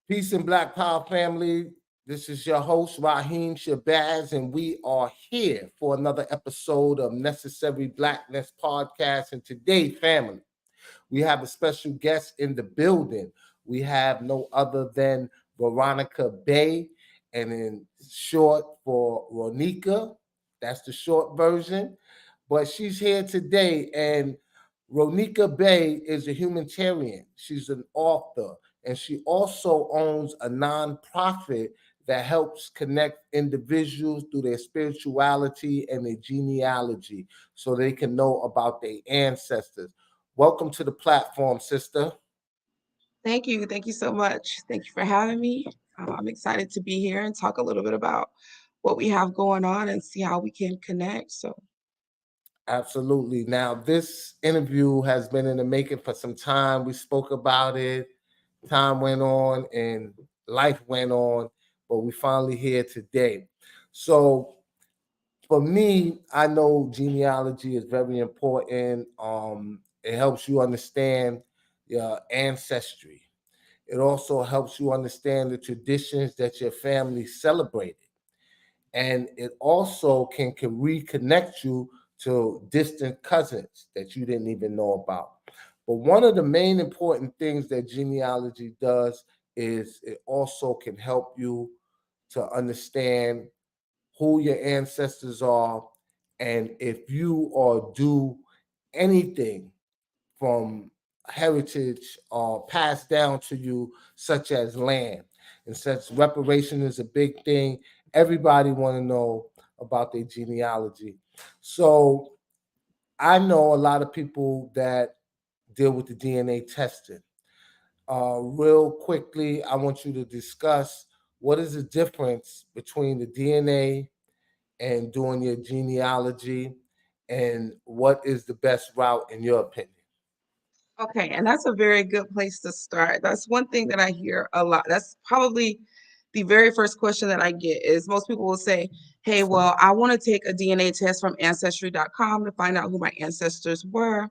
Peace and Black Power family. This is your host, Rahiem Shabazz, and we are here for another episode of Necessary Blackness podcast. And today, family, we have a special guest in the building. We have no other than Ronica Bey, and in short for Ronica. That's the short version. But she's here today, and Ronica Bey is a humanitarian. She's an author, and she also owns a nonprofit that helps connect individuals through their spirituality and their genealogy so they can know about their ancestors. Welcome to the platform, sister. Thank you. Thank you so much. Thank you for having me. I'm excited to be here and talk a little bit about what we have going on and see how we can connect. So, Absolutely. Now, this interview has been in the making for some time. We spoke about it, time went on, and life went on, but we finally here today. So, for me, I know genealogy is very important. It helps you understand your ancestry. It also helps you understand the traditions that your family celebrated. And it also can reconnect you to distant cousins that you didn't even know about. But one of the main important things that genealogy does is it also can help you to understand who your ancestors are and if you are due anything from heritage or passed down to you, such as land. And since reparation is a big thing, everybody want to know about their genealogy. So I know a lot of people that deal with the DNA testing. Real quickly, I want you to discuss what is the difference between the DNA and doing your genealogy, and what is the best route in your opinion? okay. And that's a very good place to start. That's one thing that I hear a lot. That's probably the very first question that I get is most people will say, hey, well, I want to take a DNA test from ancestry.com to find out who my ancestors were.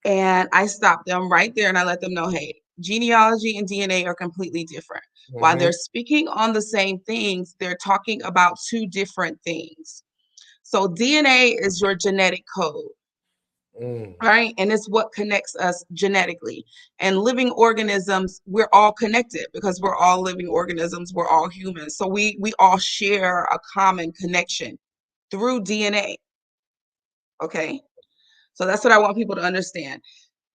And I stop them right there and I let them know, hey, genealogy and DNA are completely different. While Mm-hmm. they're speaking on the same things, they're talking about two different things. So DNA is your genetic code, Mm. right? And it's what connects us genetically. And living organisms, we're all connected because we're all living organisms, we're all humans. So we all share a common connection through DNA. Okay. So that's what I want people to understand.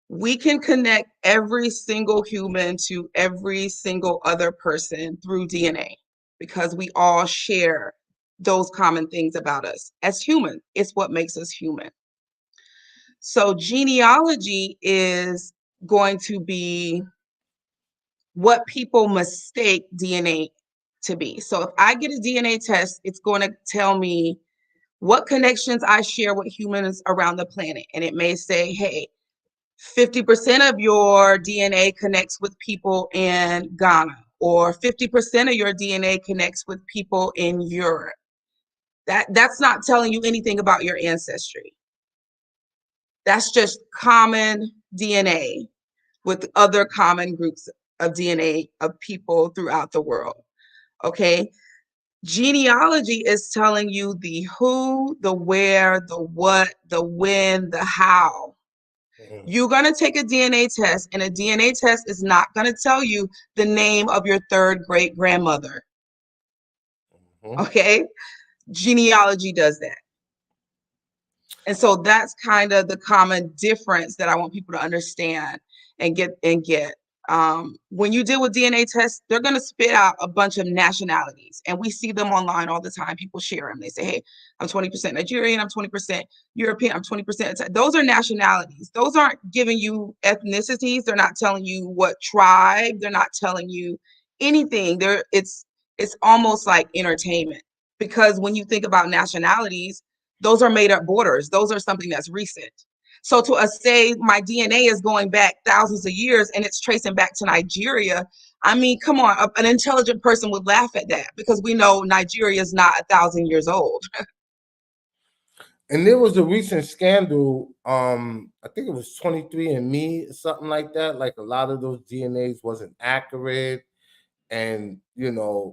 We can connect every single human to every single other person through DNA because we all share those common things about us as human. It's what makes us human. So genealogy is going to be what people mistake DNA to be. So if I get a DNA test, it's going to tell me what connections I share with humans around the planet. And it may say, hey, 50% of your DNA connects with people in Ghana, or 50% of your DNA connects with people in Europe. That's not telling you anything about your ancestry. That's just common DNA with other common groups of DNA of people throughout the world. Okay. Genealogy is telling you the who, the where, the what, the when, the how. Mm-hmm. You're going to take a DNA test, and a DNA test is not going to tell you the name of your third great grandmother. Okay? Genealogy does that. And so that's kind of the common difference that I want people to understand and get. When you deal with DNA tests, they're going to spit out a bunch of nationalities, and we see them online all the time. People share them. They say, "Hey, I'm 20% Nigerian. I'm 20% European. I'm 20%." Those are nationalities. Those aren't giving you ethnicities. They're not telling you what tribe. They're not telling you anything. It's almost like entertainment because when you think about nationalities, those are made up borders. Those are something that's recent. So to us say my DNA is going back thousands of years and it's tracing back to Nigeria, I mean, come on, an intelligent person would laugh at that because we know Nigeria is not 1,000 years old. And there was a recent scandal. I think it was 23 and Me, something like that. Like a lot of those DNAs wasn't accurate, and any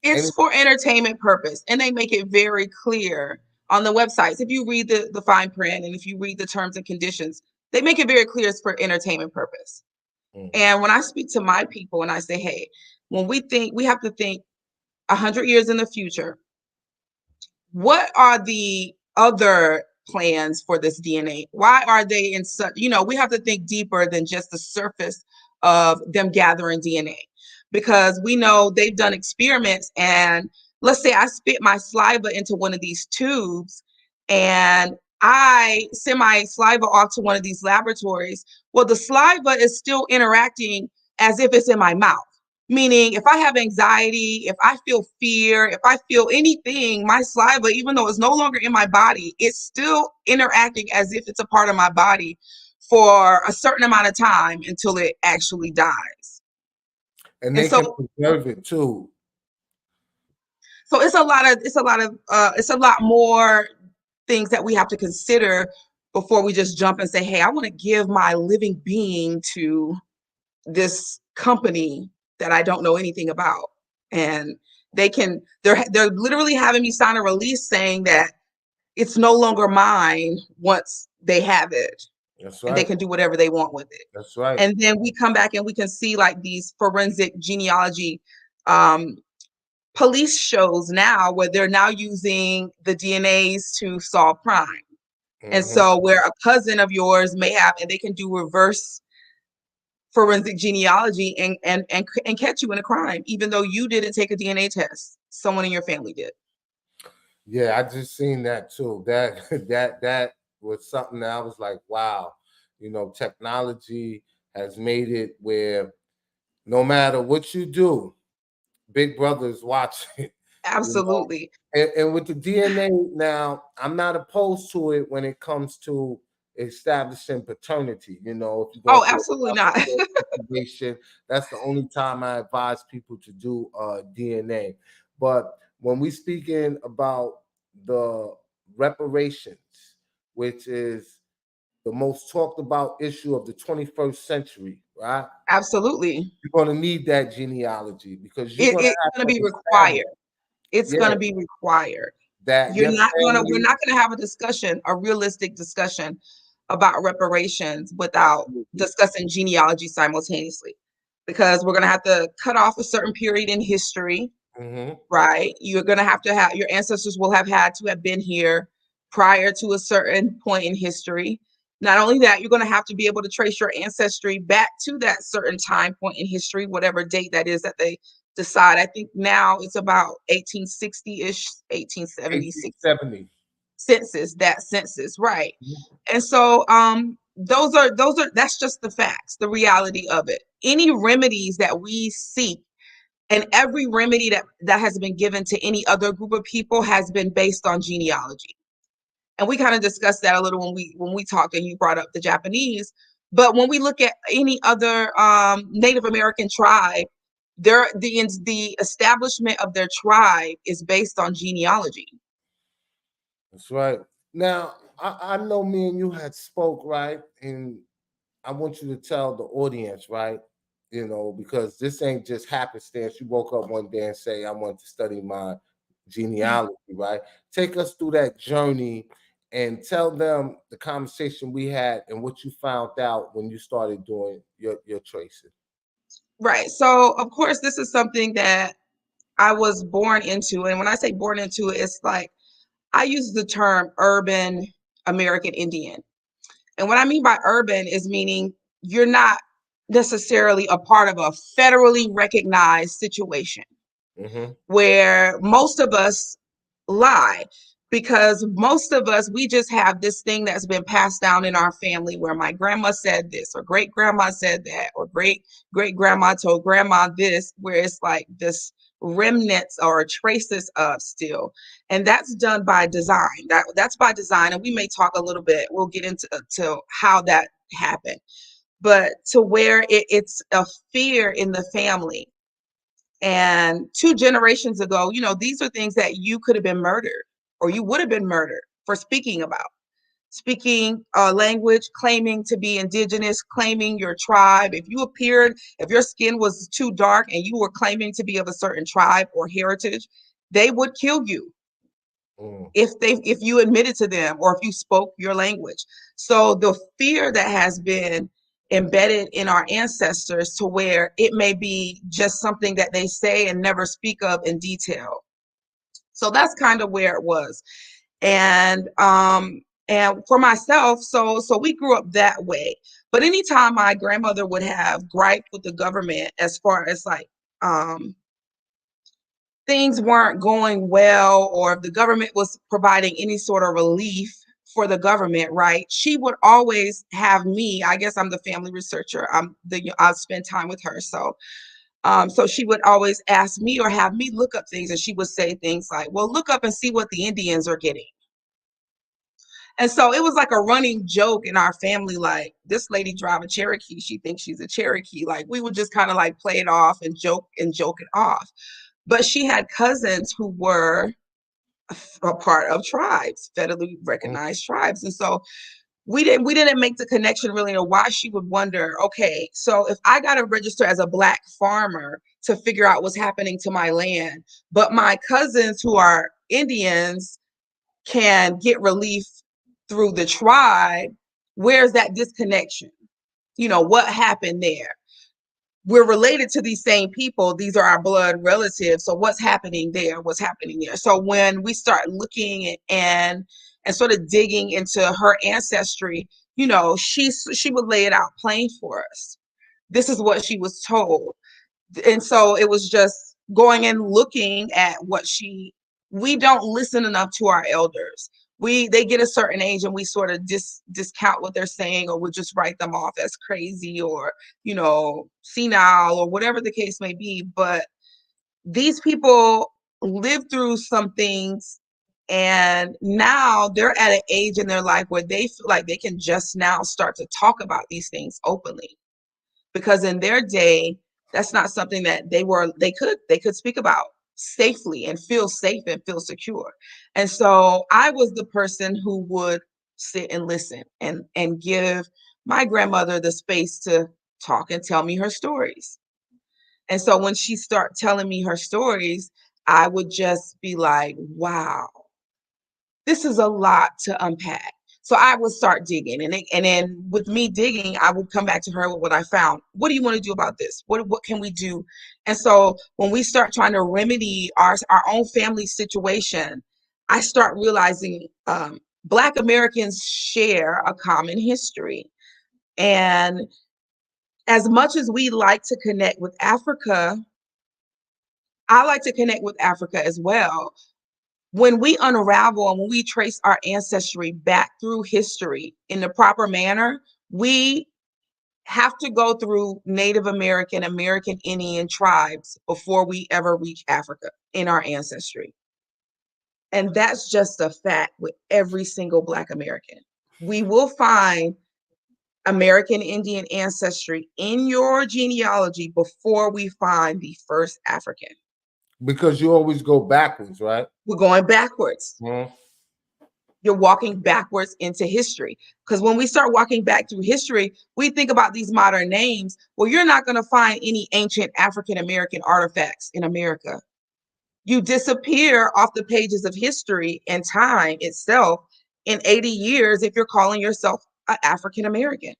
It's for entertainment purpose, and they make it very clear on the websites. If you read the fine print and if you read the terms and conditions, they make it very clear it's for entertainment purpose. Mhm. And when I speak to my people and I say, hey, when we think, we have to think 100 years in the future, what are the other plans for this DNA? Why are they in such, we have to think deeper than just the surface of them gathering DNA, because we know they've done experiments. And let's say I spit my saliva into one of these tubes and I send my saliva off to one of these laboratories. Well, the saliva is still interacting as if it's in my mouth. Meaning, if I have anxiety, if I feel fear, if I feel anything, my saliva, even though it's no longer in my body, it's still interacting as if it's a part of my body for a certain amount of time until it actually dies. and And they can so, preserve it too. so it's a lot more things that we have to consider before we just jump and say, hey, I want to give my living being to this company that I don't know anything about. And they're literally having me sign a release saying that it's no longer mine once they have it, That's and they right. can do whatever they want with it. That's right. And then we come back and we can see like these forensic genealogy um, police shows now where they're now using the DNAs to solve crime. And Hmm. so where a cousin of yours may have, and they can do reverse forensic genealogy and catch you in a crime, even though you didn't take a DNA test. Someone in your family did. Yeah, I just seen that too. That that was something that I was like, wow, technology has made it where no matter what you do, Big Brother is watching. you know. Absolutely. And with the DNA now, I'm not opposed to it when it comes to establishing paternity. If you're going Oh, through absolutely a not. situation, that's the only time I advise people to do DNA. But when we speaking about the reparations, which is the most talked about issue of the 21st century, right? Absolutely. You're going to need that genealogy because you're going to It's going to have be to establish, required. It's yeah, going to be required. that your We're family. not going to have a realistic discussion about reparations without Absolutely. discussing genealogy simultaneously, because we're going to have to cut off a certain period in history. Hmm. Right? You're going to have your ancestors will have had to have been here prior to a certain point in history. Not only that, you're going to have to be able to trace your ancestry back to that certain time point in history, whatever date that is that they decide. I think now it's about 1860-ish, 1876 1870. census, right? And so that's just the facts, the reality of it. Any remedies that we seek, and every remedy that has been given to any other group of people has been based on genealogy. And we kind of discussed that a little when we talked, and you brought up the Japanese. But when we look at any other Native American tribe, the establishment of their tribe is based on genealogy. That's right. Now, I know me and you had spoke, right? And I want you to tell the audience, right? Because this ain't just happenstance. You woke up one day and say, I want to study my genealogy, right? Take us through that journey and tell them the conversation we had and what you found out when you started doing your tracing. Right. So of course this is something that I was born into. And when I say born into it, it's like I use the term urban American Indian. And what I mean by urban is meaning you're not necessarily a part of a federally recognized situation Mm-hmm. where most of us lie, because most of us, we just have this thing that's been passed down in our family where my grandma said this, or great grandma said that, or great grandma told grandma this, where it's like this remnants or traces of still. And that's done by design. That's by design. And we may talk a little bit, we'll get into to how that happened. But to where it's a fear in the family. And 2 generations ago, these are things that you could have been murdered, or you would have been murdered for speaking about. speaking a language, claiming to be indigenous, claiming your tribe. If your skin was too dark and you were claiming to be of a certain tribe or heritage, they would kill you Mm. if you admitted to them or if you spoke your language. So the fear that has been embedded in our ancestors to where it may be just something that they say and never speak of in detail. So that's kind of where it was. And for myself, so we grew up that way. But anytime my grandmother would have gripe with the government as far as like things weren't going well, or if the government was providing any sort of relief for the government, right? She would always have me. I guess I'm the family researcher. I'll spend time with her. So she would always ask me or have me look up things, and she would say things like, well, look up and see what the Indians are getting. And so it was like a running joke in our family, like, this lady drive a Cherokee, she thinks she's a Cherokee. Like, we would just kind of like play it off and joke it off. But she had cousins who were a part of tribes, federally recognized tribes. And so we didn't make the connection really of why she would wonder, okay, so if I got to register as a Black farmer to figure out what's happening to my land, but my cousins who are Indians can get relief through the tribe, where's that disconnection? What happened there? We're related to these same people. These are our blood relatives. So what's happening there? What's happening there? So when we start looking and sort of digging into her ancestry, she would lay it out plain for us. This is what she was told. And so it was just going and looking at we don't listen enough to our elders. They get a certain age and we sort of discount what they're saying, or we'll just write them off as crazy or, senile or whatever the case may be. But these people lived through some things, and now they're at an age in their life where they feel like they can just now start to talk about these things openly. Because in their day, that's not something that they could speak about safely and feel safe and feel secure. And so I was the person who would sit and listen and give my grandmother the space to talk and tell me her stories. And so when she started telling me her stories, I would just be like, wow, this is a lot to unpack. So I would start digging, and then with me digging, I would come back to her with what I found. What do you want to do about this? What can we do? And so when we start trying to remedy our own family situation, I start realizing Black Americans share a common history. And as much as we like to connect with Africa, I like to connect with Africa as well. When we unravel and when we trace our ancestry back through history in the proper manner, we have to go through Native American, American Indian tribes before we ever reach Africa in our ancestry. And that's just a fact with every single Black American. We will find American Indian ancestry in your genealogy before we find the first African. Because you always go backwards, right? We're going backwards. Mm. You're walking backwards into history. Because when we start walking back through history, we think about these modern names. Well, you're not going to find any ancient African American artifacts in America. You disappear off the pages of history and time itself in 80 years if you're calling yourself an African American.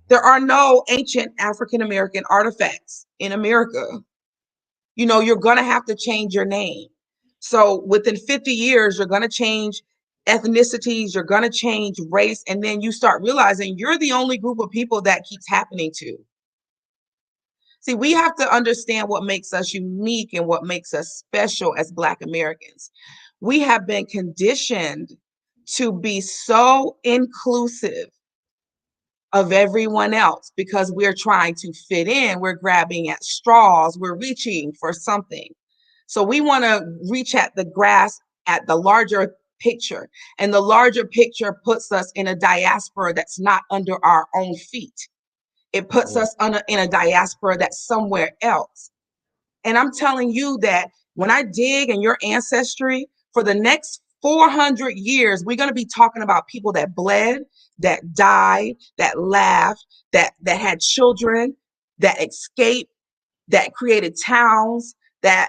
There are no ancient African American artifacts in America. You're going to have to change your name. So within 50 years, you're going to change ethnicities, you're going to change race, and then you start realizing you're the only group of people that keeps happening to. See, we have to understand what makes us unique and what makes us special as Black Americans. We have been conditioned to be so inclusive of everyone else because we're trying to fit in. We're grabbing at straws. We're reaching for something. So we want to reach at the grass at the larger picture. And the larger picture puts us in a diaspora that's not under our own feet. It puts us in a diaspora that's somewhere else. And I'm telling you that when I dig in your ancestry for the next 400 years, we're going to be talking about people that bled, that died, that laughed, that had children, that escaped, that created towns, that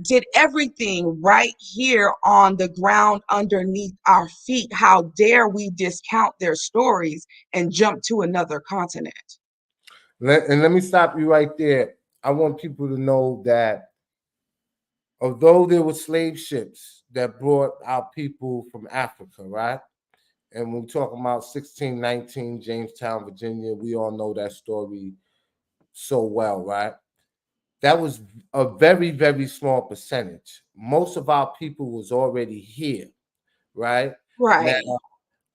did everything right here on the ground underneath our feet. How dare we discount their stories and jump to another continent? And let me stop you right there. I want people to know that although there were slave ships that brought our people from Africa, right? And when we're talking about 1619, Jamestown, Virginia, we all know that story so well, right? That was a very, very small percentage. Most of our people was already here, right? Now, Right.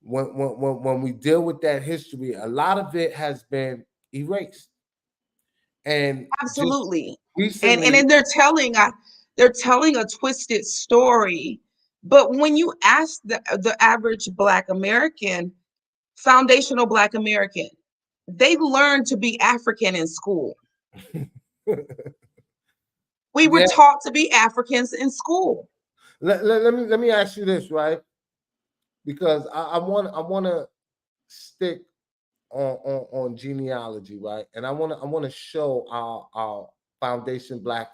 when we deal with that history, a lot of it has been erased. And just Absolutely. And recently, then they're telling a twisted story. But when you ask the average Black American, foundational Black American, they learn to be African in school. We were yeah, taught to be Africans in school. let me ask you this, right? Because I want to stick on genealogy, right? And I want to show our foundation Black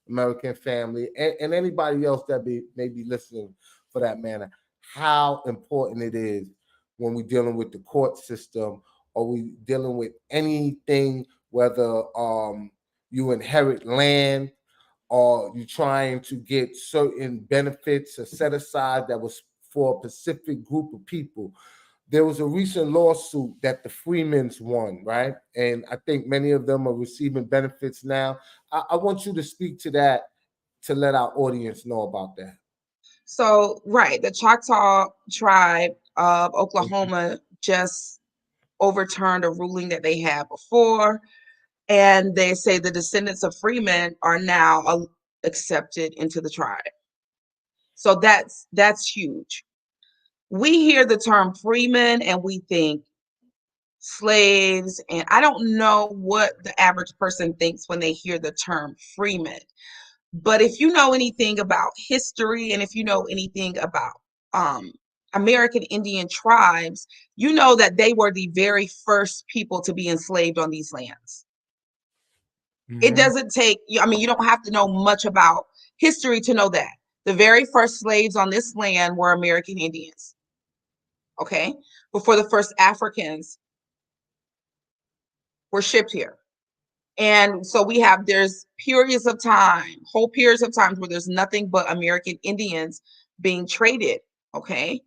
American family and anybody else that may be listening for that matter how important it is when we're dealing with the court system or we dealing with anything, whether you inherit land or you're trying to get certain benefits or set aside that was for a specific group of people. There was a recent lawsuit that the Freemans won, right? And I think many of them are receiving benefits now. I want you to speak to that to let our audience know about that. So, right, the Choctaw tribe of Oklahoma just overturned a ruling that they had before, and they say the descendants of freemen are now accepted into the tribe. So that's huge. We hear the term freeman and we think slaves, and I don't know what the average person thinks when they hear the term freeman. But if you know anything about history and if you know anything about um, American Indian tribes, you know that they were the very first people to be enslaved on these lands. It Mm-hmm. doesn't take, I mean, you don't have to know much about history to know that. The very first slaves on this land were American Indians, okay? Before the first Africans were shipped here. And so there's periods of time, whole periods of times where there's nothing but American Indians being traded, okay?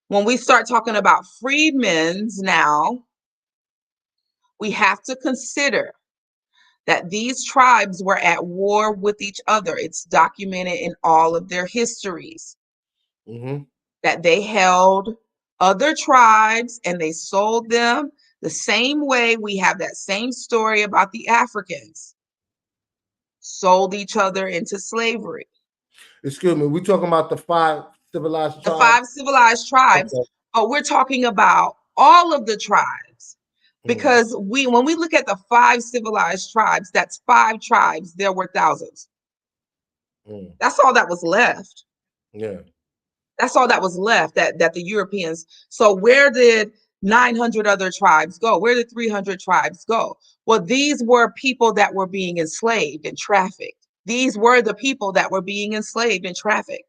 When we start talking about freedmen's now, we have to consider that these tribes were at war with each other. It's documented in all of their histories Mm-hmm. that they held other tribes and they sold them the same way we have that same story about the Africans sold each other into slavery. Excuse me, we talking about the five civilized The tribes? 5 civilized tribes, Okay. but we're talking about all of the tribes. Mm, Because when we look at the 5 civilized tribes, that's 5 tribes, there were thousands. mm, That's all that was left. yeah. That's all that was left that the Europeans. So where did 900 other tribes go? Where did 300 tribes go? Well, these were people that were being enslaved and trafficked. These were the people that were being enslaved and trafficked.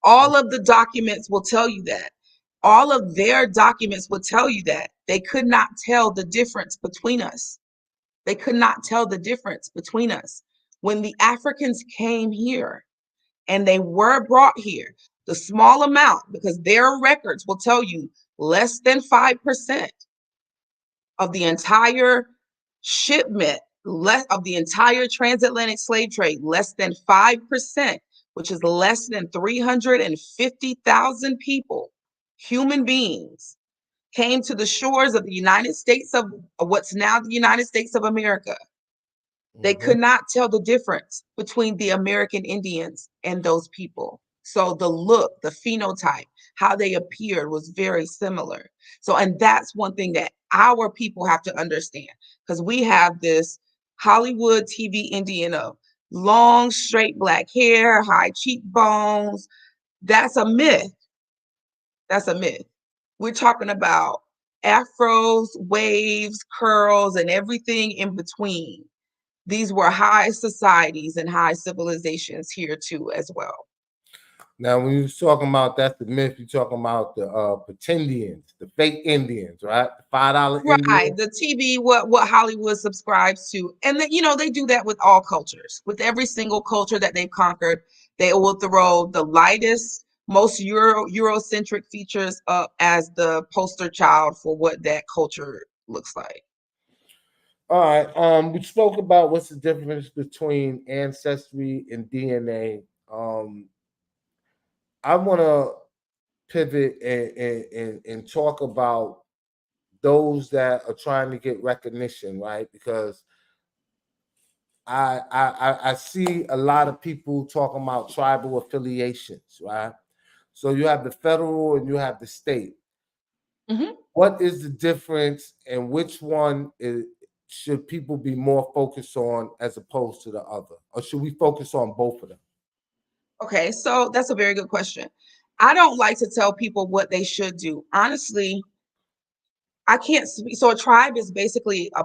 All of the documents will tell you that. All of their documents will tell you that. They could not tell the difference between us. They could not tell the difference between us. When the Africans came here and they were brought here, the small amount, because their records will tell you less than 5% of the entire shipment, less of the entire transatlantic slave trade, less than 5%, which is less than 350,000 people, human beings, came to the shores of the United States of what's now the United States of America. They Mm-hmm. could not tell the difference between the American Indians and those people. So the look, the phenotype, how they appeared was very similar. So, and that's one thing that our people have to understand, because we have this Hollywood TV Indian of long, straight black hair, high cheekbones, That's a myth. That's a myth. We're talking about afros, waves, curls, and everything in between. These were high societies and high civilizations here too as well. Now, when you're talking about that's the myth, you're talking about the pretendians, the fake Indians, right? The $5 Right, Indians. the TV, what Hollywood subscribes to, and then they do that with all cultures, with every single culture that they've conquered. They will throw the lightest, most Eurocentric features up as the poster child for what that culture looks like. All right. We spoke about what's the difference between ancestry and DNA. I want to pivot and talk about those that are trying to get recognition, right? Because I see a lot of people talking about tribal affiliations, right? So you have the federal and you have the state. Mhm. What is the difference, and which one should people be more focused on as opposed to the other, or should we focus on both of them? Okay, so that's a very good question. I don't like to tell people what they should do. Honestly, I can't speak. So a tribe is basically a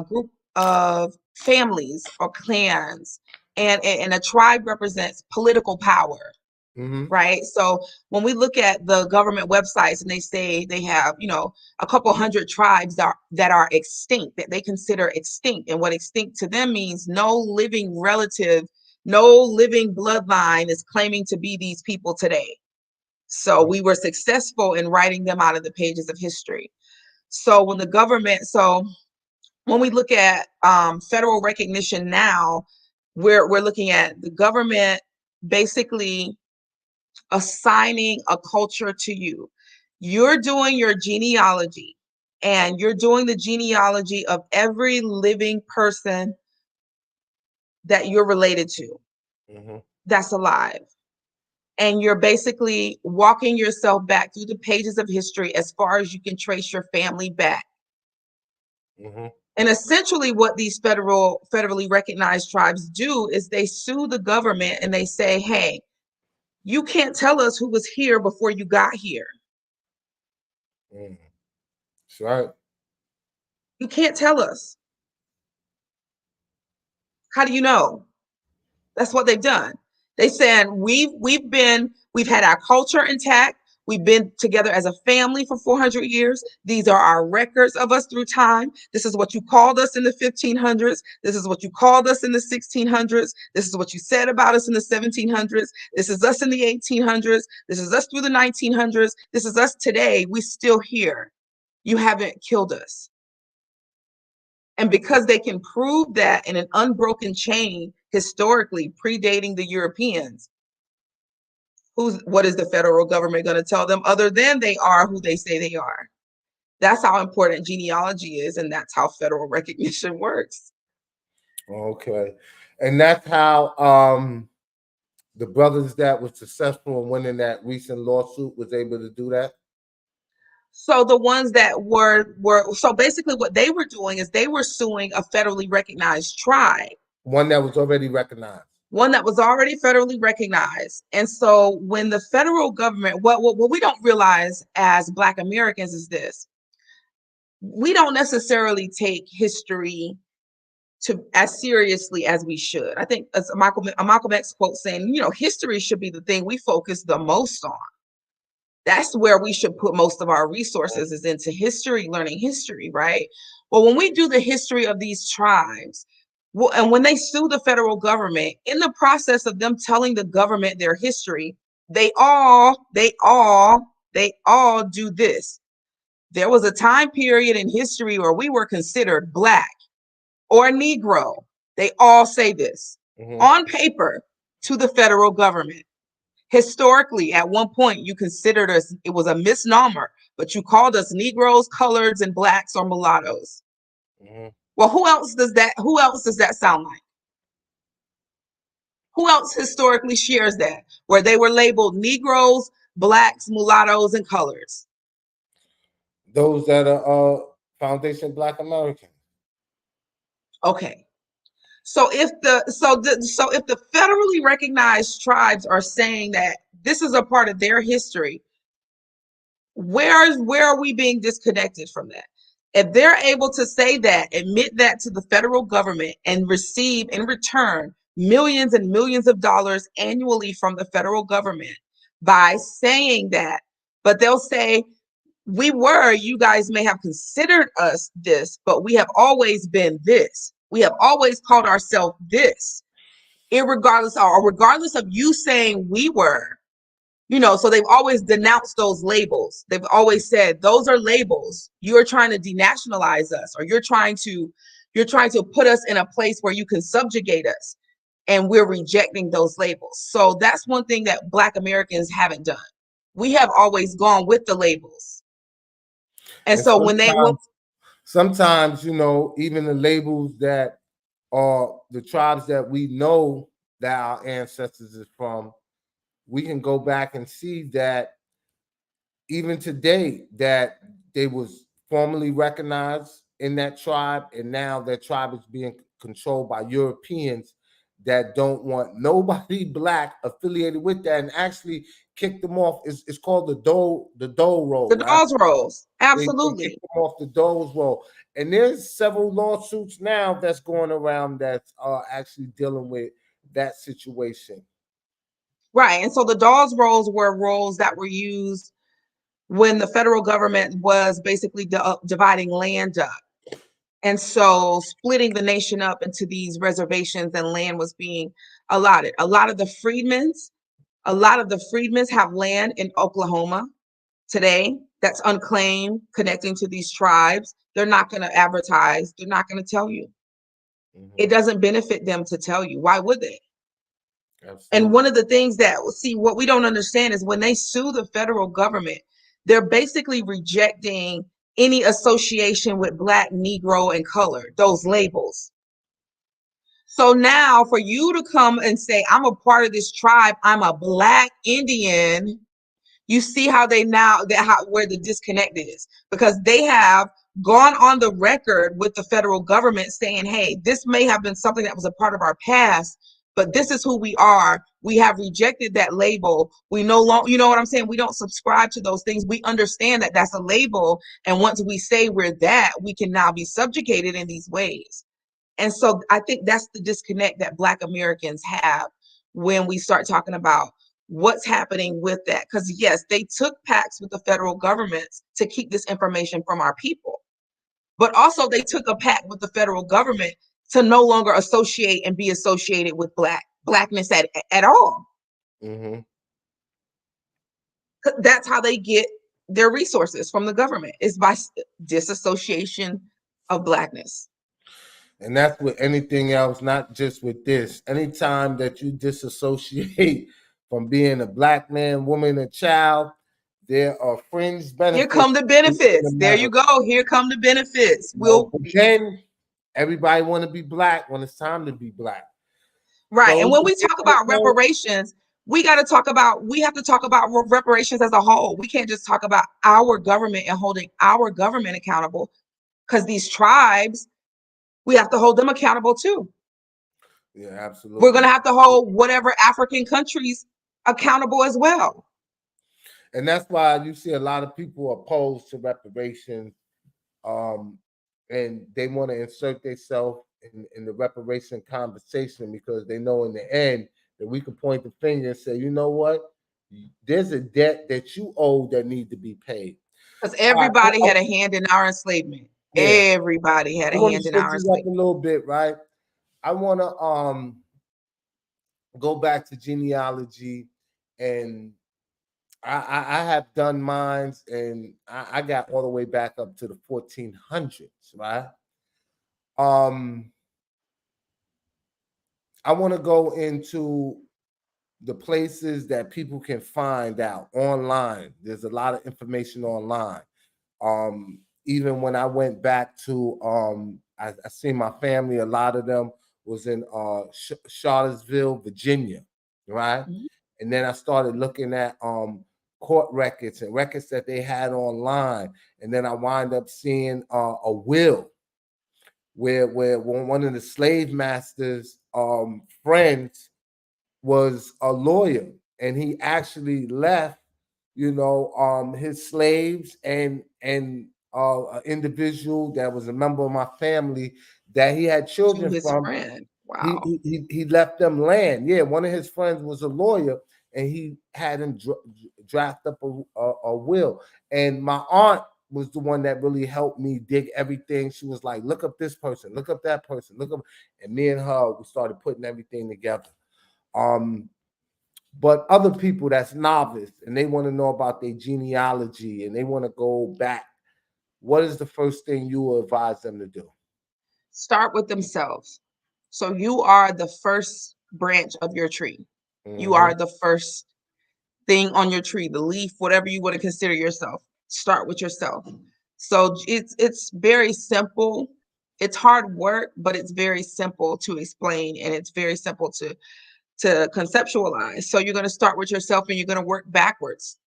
group of families or clans, and a tribe represents political power, Mm-hmm. right? So when we look at the government websites and they say they have, a couple hundred tribes that are extinct, that they consider extinct, and what extinct to them means no living relative, no living bloodline is claiming to be these people today. So we were successful in writing them out of the pages of history. So when we look at federal recognition now, we're looking at the government basically assigning a culture to you. You're doing your genealogy, and you're doing the genealogy of every living person that you're related to Mm-hmm. that's alive. And you're basically walking yourself back through the pages of history as far as you can trace your family back. Mm-hmm. And essentially what these federally recognized tribes do is they sue the government and they say, hey, you can't tell us who was here before you got here. Mm. That's right. You can't tell us. How do you know? That's what they've done. They said we've had our culture intact. We've been together as a family for 400 years. These are our records of us through time. This is what you called us in the 1500s. This is what you called us in the 1600s. This is what you said about us in the 1700s. This is us in the 1800s. This is us through the 1900s. This is us today. We still here. You haven't killed us. And because they can prove that in an unbroken chain, historically predating the Europeans, what is the federal government going to tell them other than they are who they say they are? That's how important genealogy is, and that's how federal recognition works. Okay. And that's how the brothers that were successful in winning that recent lawsuit was able to do that. So the ones that were so basically what they were doing is they were suing a federally recognized tribe. One that was already recognized. One that was already federally recognized. And so when the federal government, what we don't realize as Black Americans is this: we don't necessarily take history to as seriously as we should. I think as a Malcolm X quote saying, history should be the thing we focus the most on. That's where we should put most of our resources, is into history, learning history, right? Well, when we do the history of these tribes, well, and when they sue the federal government, in the process of them telling the government their history, they all do this. There was a time period in history where we were considered Black or Negro. They all say this on paper to the federal government. Historically, at one point, you considered us, it was a misnomer, but you called us Negroes, coloreds, and Blacks or mulattoes. Well, who else does that sound like? Who else historically shares that, where they were labeled Negroes, Blacks, mulattoes, and coloreds? Those that are Foundation Black American. Okay. So if the federally recognized tribes are saying that this is a part of their history, where are we being disconnected from that? If they're able to say that, admit that to the federal government, and receive in return millions and millions of dollars annually from the federal government by saying that, but they'll say, you guys may have considered us this, but we have always been this. We have always called ourselves this, regardless of you saying we were. So they've always denounced those labels. They've always said those are labels. You're trying to denationalize us, or you're trying to put us in a place where you can subjugate us, and we're rejecting those labels. So that's one thing that Black Americans haven't done. We have always gone with the labels. And so sometimes, even the labels that are the tribes that we know that our ancestors is from, we can go back and see that even today that they was formally recognized in that tribe, and now that tribe is being controlled by Europeans that don't want nobody Black affiliated with that, and actually kicked them off. It's called the Dole roll. The Dawes rolls, absolutely. They kicked them off the Dole roll, and there's several lawsuits now that's going around that's actually dealing with that situation. Right, and so the Dawes rolls were rolls that were used when the federal government was basically dividing land up. And so splitting the nation up into these reservations, and land was being allotted. A lot of the freedmen's have land in Oklahoma today that's unclaimed, connecting to these tribes. They're not going to advertise. They're not going to tell you. Mm-hmm. It doesn't benefit them to tell you. Why would they? Absolutely. And one of the things what we don't understand is when they sue the federal government, they're basically rejecting any association with Black, Negro, and color, those labels. So now for you to come and say, I'm a part of this tribe, I'm a Black Indian, you see how where the disconnect is, because they have gone on the record with the federal government saying, hey, this may have been something that was a part of our past, but this is who we are. We have rejected that label. We no longer, you know what I'm saying? We don't subscribe to those things. We understand that that's a label. And once we say we're that, we can now be subjugated in these ways. And so I think that's the disconnect that Black Americans have when we start talking about what's happening with that. Because yes, they took pacts with the federal government to keep this information from our people. But also they took a pact with the federal government to no longer associate and be associated with Blackness at all. Mm-hmm. That's how they get their resources from the government, is by disassociation of Blackness. And that's with anything else, not just with this. Anytime that you disassociate from being a Black man, woman, and child, there are fringe benefits. Here come the benefits. There you go. Here come the benefits. Then everybody want to be Black when it's time to be Black. Right. So, and when we talk about reparations, we have to talk about reparations as a whole. We can't just talk about our government and holding our government accountable, because these tribes, we have to hold them accountable too. Yeah, absolutely. We're going to have to hold whatever African countries accountable as well. And that's why you see a lot of people opposed to reparations, and they want to insert themselves in the reparation conversation, because they know in the end that we can point the finger and say, you know what, there's a debt that you owe that need to be paid. Because everybody had a hand in our enslavement. Yeah. Everybody had a hand in our enslavement. A little bit, right? I want to go back to genealogy, and I have done mines, and I got all the way back up to the 1400s, right? I want to go into the places that people can find out online. There's a lot of information online. Even when I went back to, I seen my family, a lot of them was in Charlottesville, Virginia, right? Mm-hmm. And then I started looking at court records and records that they had online. And then I wind up seeing a will where one of the slave masters' friends was a lawyer, and he actually left, his slaves and an individual that was a member of my family that he had To children his from. friend. He Wow. he left them land. Yeah, one of his friends was a lawyer, and he had him draft up a will. And my aunt was the one that really helped me dig everything. She was like, "Look up this person, look up that person, look up," and me and her we started putting everything together. Um, but other people that's novice and they want to know about their genealogy and they want to go back, what is the first thing you will advise them to do? Start with themselves. So you are the first branch of your tree. You Mm-hmm. are the first thing on your tree, the leaf, whatever you want to consider yourself. Start with yourself. So it's very simple. It's hard work, but it's very simple to explain and it's very simple to conceptualize. So you're going to start with yourself and you're going to work backwards.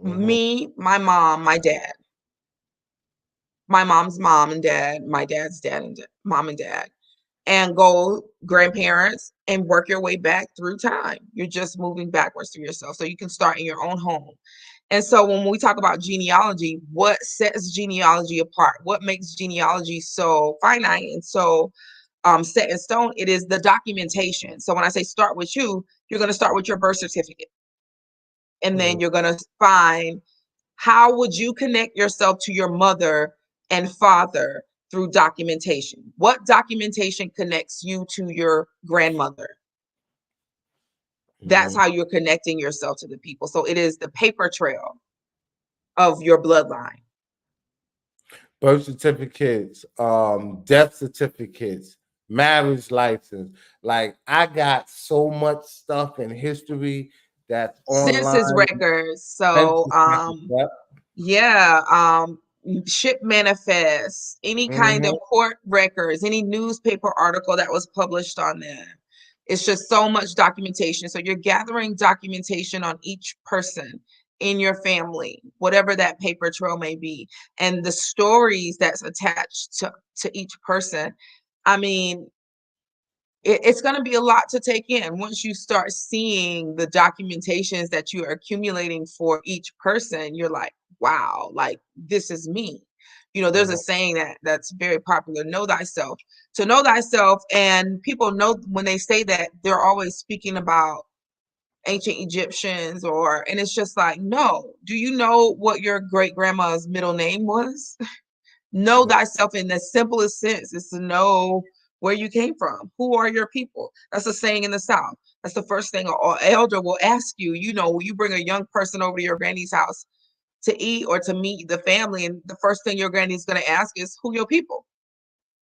Mm-hmm. Me, my mom, my dad, my mom's mom and dad, my dad's dad and mom and dad, and go grandparents and work your way back through time. You're just moving backwards through yourself. So you can start in your own home. And so when we talk about genealogy, what sets genealogy apart? What makes genealogy so finite and so set in stone? It is the documentation. So when I say start with you, you're going to start with your birth certificate. And then you're going to find how would you connect yourself to your mother and father through documentation? What documentation connects you to your grandmother? That's Mm-hmm. how you're connecting yourself to the people. So it is the paper trail of your bloodline. Birth certificates, death certificates, marriage license. Like I got so much stuff in history that's Census online. records. So Census records, yep. yeah, ship manifests, any kind of Mm-hmm. court records, any newspaper article that was published on them. It's just so much documentation. So you're gathering documentation on each person in your family, whatever that paper trail may be, and the stories that's attached to each person. I mean, it's going to be a lot to take in once you start seeing the documentations that you are accumulating for each person. You're like, wow, like this is me. There's a Mm-hmm. saying that's very popular: know thyself. To know thyself, and people know when they say that they're always speaking about ancient Egyptians, and it's just like, no. Do you know what your great grandma's middle name was? Know thyself in the simplest sense is to know where you came from. Who are your people? That's a saying in the South. That's the first thing an elder will ask you. When you bring a young person over to your granny's house to eat or to meet the family, and the first thing your granny's going to ask is who your people.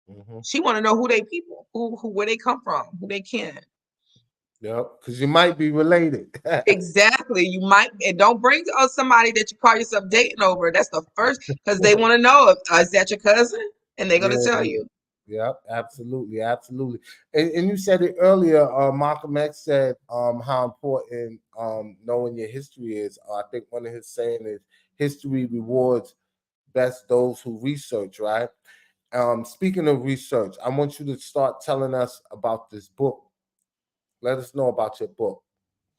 Mm-hmm. She want to know who they people, who where they come from, who they kin. Yep, because you might be related. Exactly. You might, and don't bring somebody that you call yourself dating over. That's the first, because they want to know if is that your cousin, and they're going to tell Yeah. you. Yep, absolutely, absolutely. And you said it earlier. Malcolm X said how important knowing your history is. I think one of his saying is history rewards best those who research. Right. Speaking of research, I want you to start telling us about this book. Let us know about your book.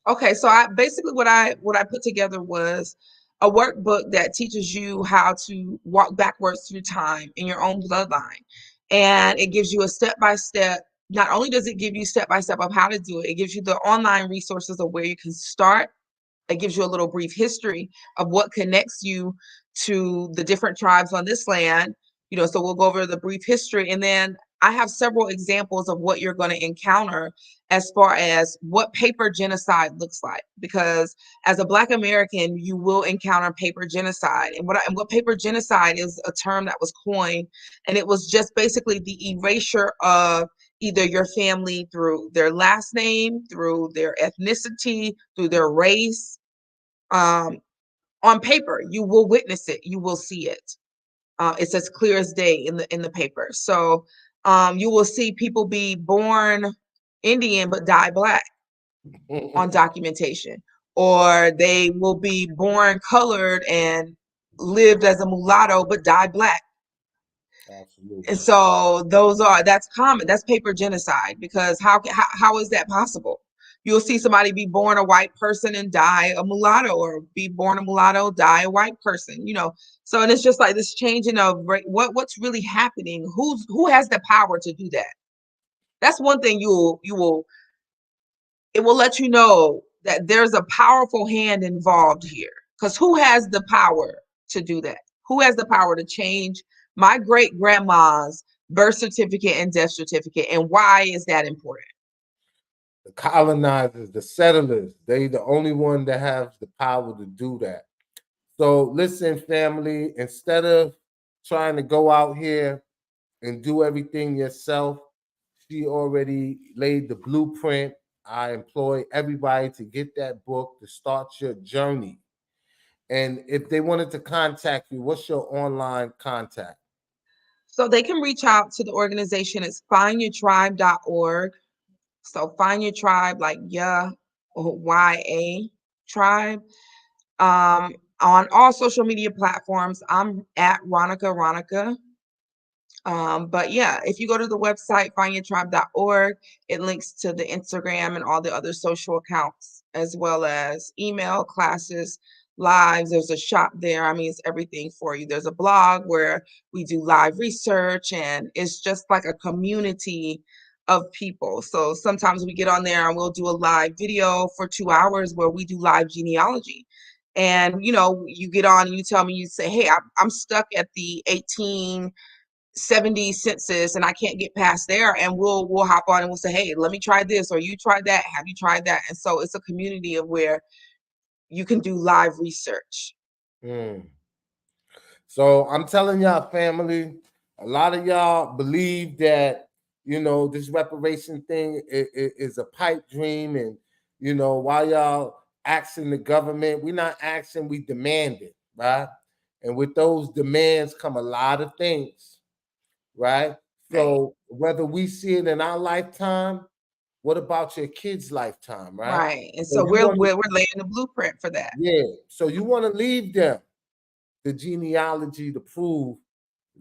Okay, so I basically what I put together was a workbook that teaches you how to walk backwards through time in your own bloodline. And it gives you a step by step. Not only does it give you step by step of how to do it, it gives you the online resources of where you can start. It gives you a little brief history of what connects you to the different tribes on this land. So we'll go over the brief history, and then I have several examples of what you're going to encounter as far as what paper genocide looks like. Because as a Black American, you will encounter paper genocide, and what paper genocide is a term that was coined, and it was just basically the erasure of either your family through their last name, through their ethnicity, through their race. um, on paper, you will witness it, you will see it. It's as clear as day in the paper. So you will see people be born Indian but die Black on documentation, or they will be born colored and lived as a mulatto but die Black. And Absolutely. so that's common. That's paper genocide, because how is that possible? You'll see somebody be born a white person and die a mulatto, or be born a mulatto, die a white person, you know. So, and it's just like this changing of what's really happening. Who has the power to do that? That's one thing it will let you know that there's a powerful hand involved here. Because who has the power to do that? Who has the power to change my great grandma's birth certificate and death certificate? And why is that important? The colonizers, the settlers, they the only one that have the power to do that. So listen, family, instead of trying to go out here and do everything yourself, she already laid the blueprint. I employ everybody to get that book to start your journey. And if they wanted to contact you, what's your online contact? So they can reach out to the organization. It's findyourtribe.org. So find your tribe, like or YA tribe. On all social media platforms, I'm at Ronica. But yeah, if you go to the website, findyourtribe.org, it links to the Instagram and all the other social accounts, as well as email, classes, lives. There's a shop there. I mean, it's everything for you. There's a blog where we do live research, and it's just like a community of people. So sometimes we get on there and we'll do a live video for 2 hours where we do live genealogy. And you know, you get on and you tell me, you say, hey, I'm stuck at the 1870 census and I can't get past there, and we'll hop on and we'll say, hey, let me try this, or you tried that, have you tried that? And so it's a community of where you can do live research. Mm. So I'm telling y'all, family, a lot of y'all believe that, this reparation thing is a pipe dream. And, while y'all asking the government, we're not asking, we demand it, right? And with those demands come a lot of things, right? Right. So whether we see it in our lifetime, what about your kids' lifetime, right? Right. And So so you want to, we're laying the blueprint for that. yeah. So you want to leave them the genealogy to prove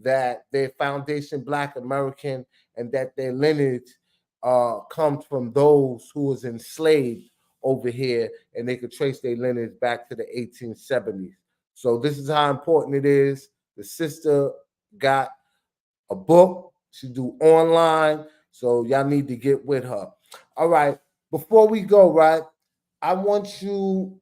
that they're foundation Black American and that their lineage comes from those who was enslaved over here, and they could trace their lineage back to the 1870s. So this is how important it is. The sister got a book. She do online. So y'all need to get with her. All right. Before we go, right, I want you,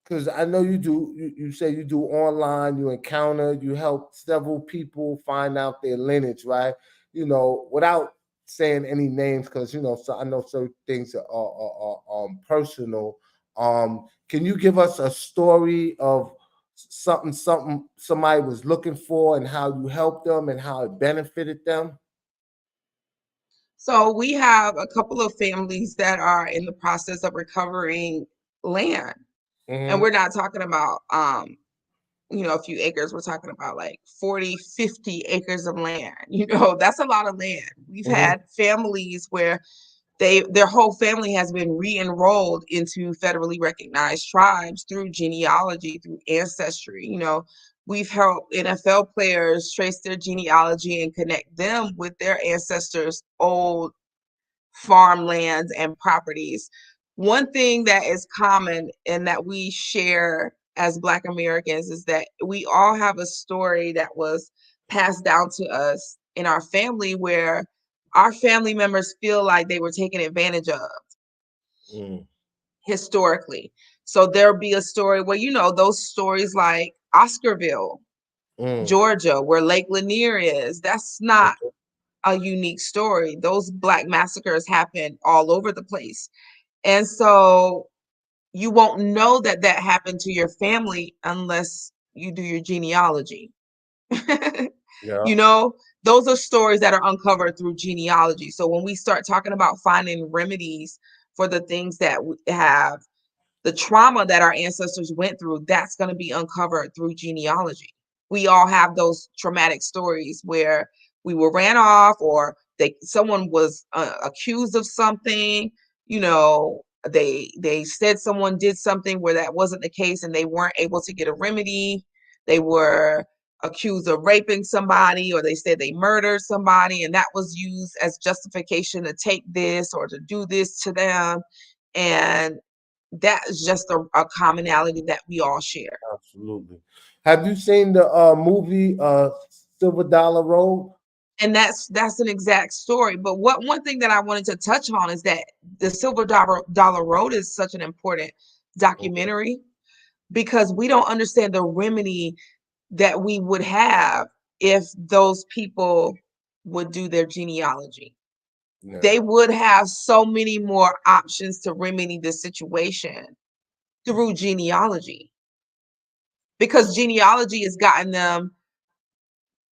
because I know you do, you say you do online, you encounter, you help several people find out their lineage, right? Without saying any names, because so I know certain things are personal. Can you give us a story of something somebody was looking for and how you helped them and how it benefited them? So we have a couple of families that are in the process of recovering land. And Mm-hmm. we're not talking about a few acres. We're talking about like 40, 50 acres of land. That's a lot of land. We've Mm-hmm. had families where their whole family has been re-enrolled into federally recognized tribes through genealogy, through ancestry. We've helped NFL players trace their genealogy and connect them with their ancestors' old farmlands and properties. One thing that is common and that we share as Black Americans is that we all have a story that was passed down to us in our family where our family members feel like they were taken advantage of Mm. historically. So there'll be a story where, those stories like Oscarville, Mm. Georgia, where Lake Lanier is, that's not Okay. a unique story. Those Black massacres happen all over the place. And so you won't know that that happened to your family unless you do your genealogy. Yeah. you know, those are stories that are uncovered through genealogy. So when we start talking about finding remedies for the things that we have, the trauma that our ancestors went through, that's going to be uncovered through genealogy. We all have those traumatic stories where we were ran off, or someone was accused of something. They said someone did something where that wasn't the case, and they weren't able to get a remedy. They were accused of raping somebody, or they said they murdered somebody, and that was used as justification to take this or to do this to them. And that is just a commonality that we all share. Absolutely. Have you seen the movie Silver Dollar Road? And that's an exact story. But what one thing that I wanted to touch on is that the Silver Dollar Road is such an important Okay. documentary because we don't understand the remedy that we would have if those people would do their genealogy. Yeah. They would have so many more options to remedy the situation through genealogy, because genealogy has gotten them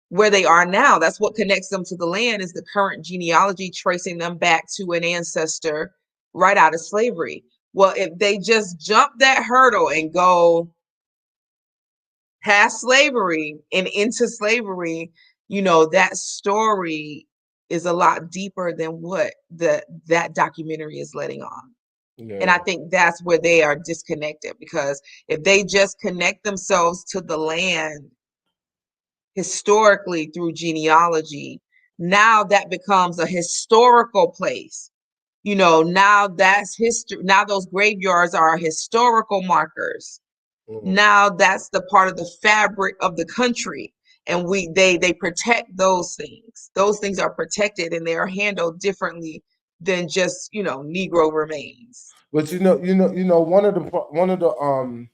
where they are now. That's what connects them to the land, is the current genealogy, tracing them back to an ancestor right out of slavery. Well, if they just jump that hurdle and go past slavery and into slavery, that story is a lot deeper than what that documentary is letting on. And I Yeah. think that's where they are disconnected, because if they just connect themselves to the land historically through genealogy, now that becomes a historical place. Now that's history. Now those graveyards are historical markers. Mm. Now that's the part of the fabric of the country. And they protect those things. Those things are protected and they are handled differently than just, Negro remains. But one of the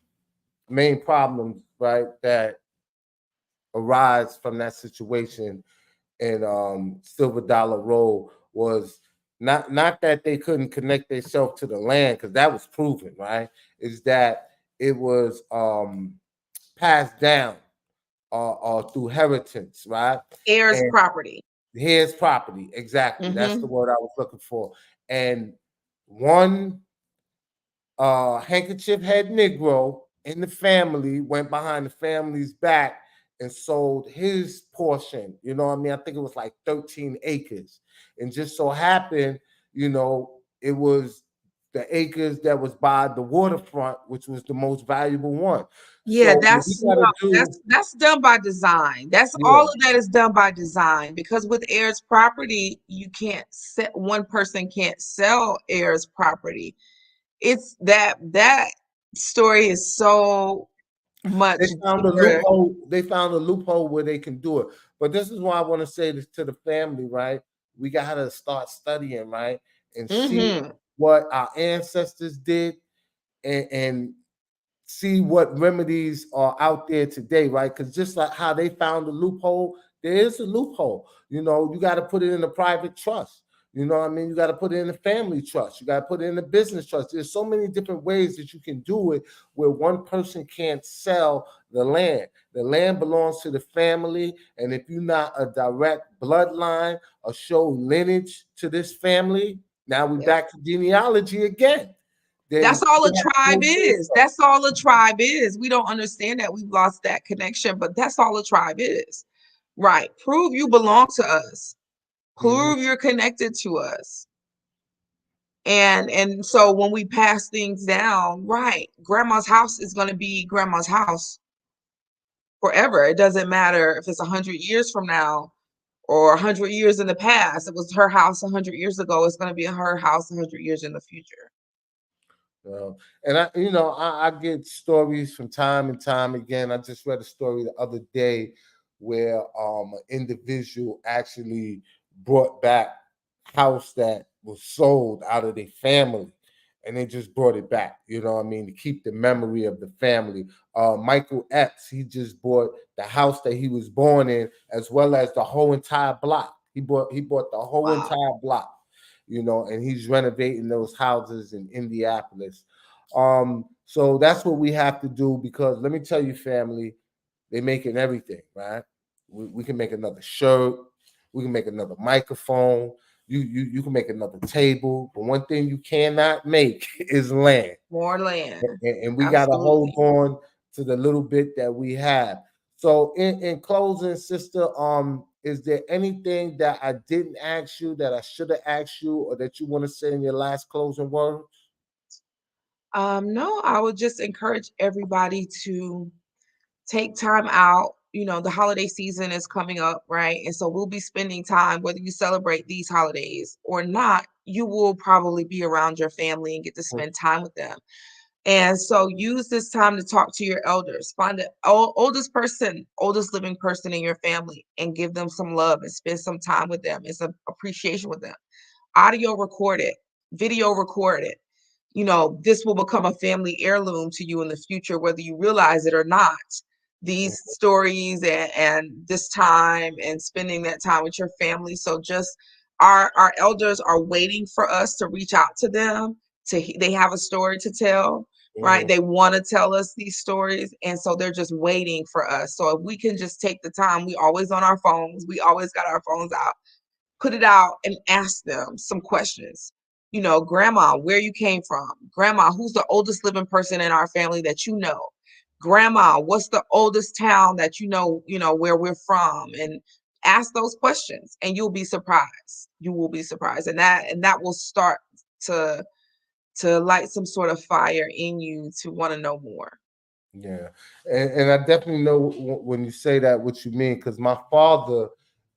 main problems, right, that arise from that situation in Silver Dollar Road was not that they couldn't connect themselves to the land, because that was proven, right? Is that it was passed down through inheritance, right? Heirs And property. his property, exactly. That's the Hmm. word I was looking for. And one handkerchief head Negro in the family went behind the family's back and sold his portion. You know what I mean? I think it was like 13 acres. And just so happened, it was the acres that was by the waterfront, which was the most valuable one. Yeah, So what we that's no, gotta do, that's done by design. That's all yeah, of that is done by design, because with heirs property, you can't set one person can't sell heirs property. It's that story is so much they found a deeper. loophole. They found a loophole where they can do it. But this is why I want to say this to the family, right? We got to start studying, right, and see Hmm. what our ancestors did, and see what remedies are out there today, right? Because just like how they found a loophole, there is a loophole. You got to put it in a private trust. You know what I mean? You got to put it in a family trust. You got to put it in a business trust. There's so many different ways that you can do it where one person can't sell the land. The land belongs to the family. And if you're not a direct bloodline or show lineage to this family, now we're Yep. back to genealogy again. That's Then all a you have to tribe go through is. That's all a tribe is. We don't understand that we've lost that connection, but that's all a tribe is. Right. Prove you belong to us. stuff. Prove you're connected to us. And so when we pass things down, right, grandma's house is going to be grandma's house forever. It doesn't matter if it's 100 years from now or 100 years in the past. It was her house 100 years ago. It's going to be her house 100 years in the future. And I get stories from time and time again. I just read a story the other day where an individual actually brought back house that was sold out of their family, and they just brought it back. You know what I mean? To keep the memory of the family. Michael Epps, he just bought the house that he was born in, as well as the whole entire block. He bought the whole Wow. entire block, and he's renovating those houses in Indianapolis. So that's what we have to do, because let me tell you, family, they're making everything, right? We can make another shirt, we can make another microphone, you can make another table, but one thing you cannot make is land. More land. And we gotta hold Absolutely. on to the little bit that we have. So in closing, sister, is there anything that I didn't ask you that I should have asked you, or that you want to say in your last closing words? No, I would just encourage everybody to take time out the holiday season is coming up, right? And so we'll be spending time, whether you celebrate these holidays or not, you will probably be around your family and get to spend time with them. And so use this time to talk to your elders. Find the oldest living person in your family and give them some love and spend some time with them and some appreciation with them. Audio record it, video record it. This will become a family heirloom to you in the future, whether you realize it or not. These stories and this time and spending that time with your family. So just our elders are waiting for us to reach out to them. They have a story to tell, right? They want to tell us these stories, and so they're just waiting for us. So if we can just take the time, we always on our phones, we always got our phones out, put it out and ask them some questions. Grandma, where you came from? Grandma, who's the oldest living person in our family that you know? Grandma, what's the oldest town that where we're from? And ask those questions and you'll be surprised. You will be surprised. And that will start to light some sort of fire in you to want to know more. Yeah, and I definitely know when you say that what you mean, because my father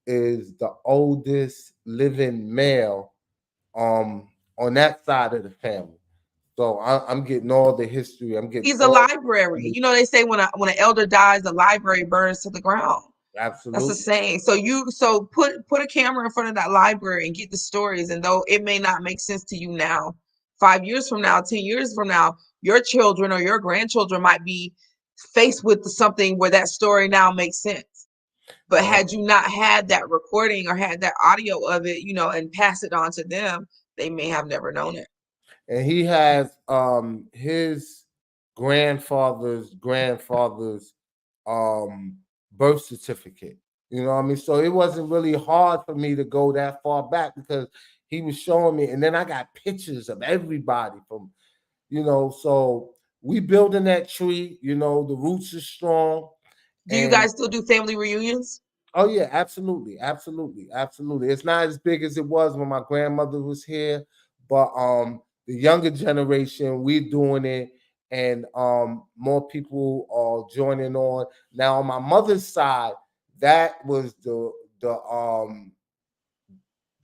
is the oldest living male on that side of the family. So I'm getting all the history. I'm getting He's a all library. They say when an elder dies, the library burns to the ground. That's a absolutely. saying. So put a camera in front of that library and get the stories. And though it may not make sense to you now, 5 years from now, 10 years from now, your children or your grandchildren might be faced with something where that story now makes sense. But And, had you not had that recording or had that audio of it, and pass it on to them, they may have never known it. and he has his grandfather's um birth certificate. You know what I mean? So it wasn't really hard for me to go that far back because he was showing me, and then I got pictures of everybody from, so we building that tree, the roots are strong. Do you And guys still do family reunions? oh yeah, absolutely, absolutely, absolutely. It's not as big as it was when my grandmother was here, but the younger generation, we're doing it, and more people are joining on. Now on my mother's side, that was the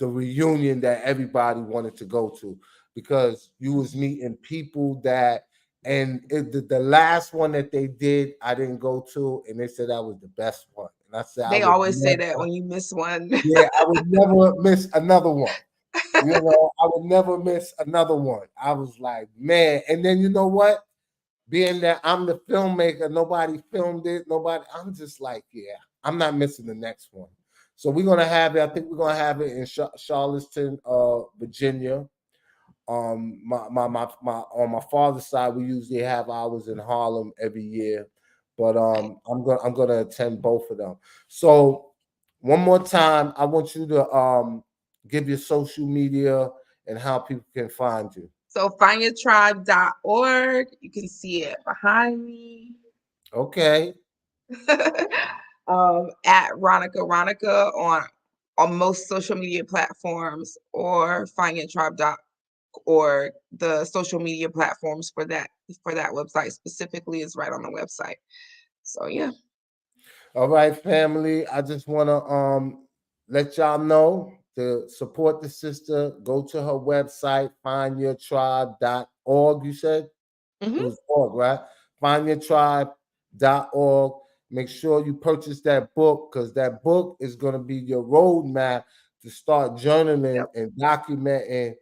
reunion that everybody wanted to go to, because you was meeting people that, and the last one that they did I didn't go to, and they said that was the best one, and I said I They would always say never, that when you miss one. yeah, I would never miss another one. I would never miss another one. I was like, man. And then you know what, being that I'm the filmmaker, nobody filmed it, I'm just like, yeah, I'm not missing the next one. So we're gonna have it. I think we're gonna have it in Charlottesville, Virginia. My on my father's side, we usually have ours in Harlem every year, but I'm gonna attend both of them. So one more time, I want you to give your social media and how people can find you. So findyourtribe.org. You can see it behind me. Okay. At Ronica on most social media platforms, or findyourtribe.org. The social media platforms for that website specifically is right on the website. So yeah. All right, family. I just want to let y'all know to support the sister. Go to her website, findyourtribe.org. You said it Hmm. was org, right? Findyourtribe.org. Make sure you purchase that book, because that book is going to be your roadmap to start journaling Yep. and documenting,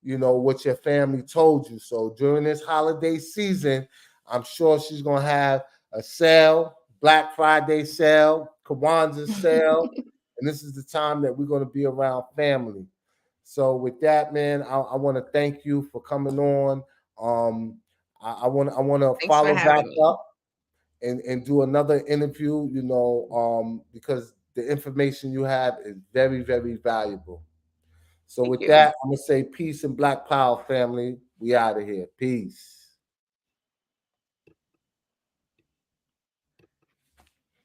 what your family told you. So during this holiday season, I'm sure she's going to have a sale, Black Friday sale, Kwanzaa sale, and this is the time that we're going to be around family. So with that, man, I want to thank you for coming on. Um, I want to Thanks for follow back having me. up and do another interview, because the information you have is very, very valuable. So Thank with you. that, I'm gonna say peace and Black Power, family. We out of here. Peace.